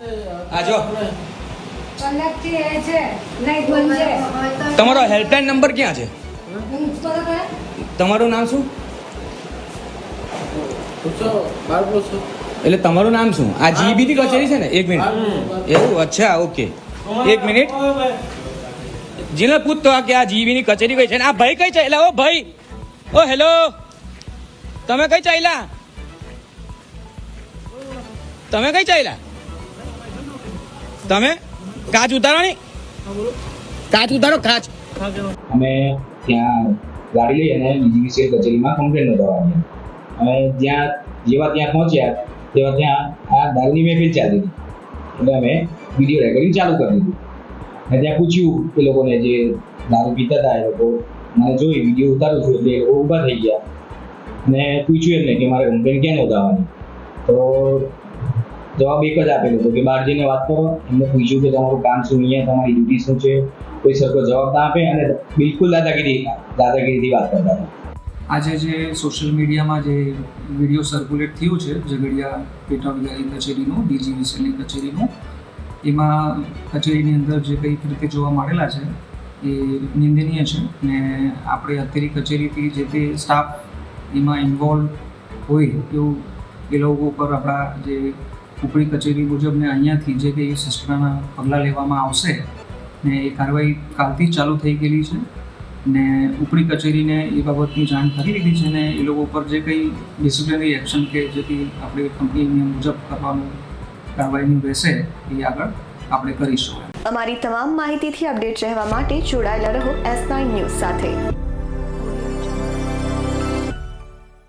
આજો તમારો helpline number ક્યાં છે? તમારું નામ શું? એટલે તમારું નામ શું? આ જીબીની કચેરી છે ને? એક મિનિટ. એવું? અચ્છા, ઓકે, એક મિનિટ. જીને પૂછતો કે આ જીબીની કચેરી કઈ છે ને આ ભાઈ કઈ ચાલ્યા? ઓ ભાઈ, ઓ હેલો, તમે કઈ ચાલ્યા? તમે કઈ ચાલ્યા? તમે કાચ ઉતારો ને, કાચ ઉતારો, કાચ. અમે ત્યાં ગાડી લઈ અને જીવીસીએલ કચેરીમાં કમ્પ્લેન નોંધાવવાની. અમે જેવા ત્યાં પહોંચ્યા તેવા ત્યાં આ દારૂની મહેફિલ ચાલી હતી, એટલે અમે વિડીયો રેકોર્ડિંગ ચાલુ કરી દીધું. અને ત્યાં પૂછ્યું એ લોકોને જે દારૂ પીતા હતા, એ લોકો મને જોઈ વિડીયો ઉતારું છું એટલે એ લોકો ઊભા થઈ ગયા અને પૂછ્યું એમને કે મારે કમ્પ્લેન ક્યાં નોંધાવવાની. તો જવાબ એક જ આપેલો હતો કે બહાર જઈને વાત કરો. એમને પૂછ્યું કે તમારું કામ શું, અહીંયા તમારી ડ્યુટી શું છે, કોઈ સરખો જવાબ ના આપે અને બિલકુલ દાદાગીરીથી વાત કરતા હતા. આજે જે સોશિયલ મીડિયામાં જે વિડીયો સર્ક્યુલેટ થયું છે ઝઘડિયા પેટા અધિકારી કચેરીનું, ડીજીવીસીએલની કચેરીનું, એમાં કચેરીની અંદર જે કંઈ રીતે જોવા મળેલા છે એ નિંદનીય છે ને આપણે અત્યારે કચેરીથી જે તે સ્ટાફ એમાં ઇન્વોલ્વ હોય એવું એ લોકો ઉપર આપણા જે ઉપરી કચેરી મુજબ ને અહીંયાથી જે કંઈ શિસ્તના પગલાં લેવામાં આવશે ને એ કાર્યવાહી કાલથી જ ચાલુ થઈ ગયેલી છે ને ઉપરી કચેરીને એ બાબતની જાણ કરી દીધી છે ને એ લોકો ઉપર જે કંઈ ડિસિપ્લિનરી એક્શન કે જે કંઈ આપણે કંપની નિયમ મુજબ કરવાનું કાર્યવાહીનું રહેશે એ આગળ આપણે કરીશું. અમારી તમામ માહિતીથી અપડેટ રહેવા માટે જોડાયેલા રહો S9 ન્યૂઝ સાથે.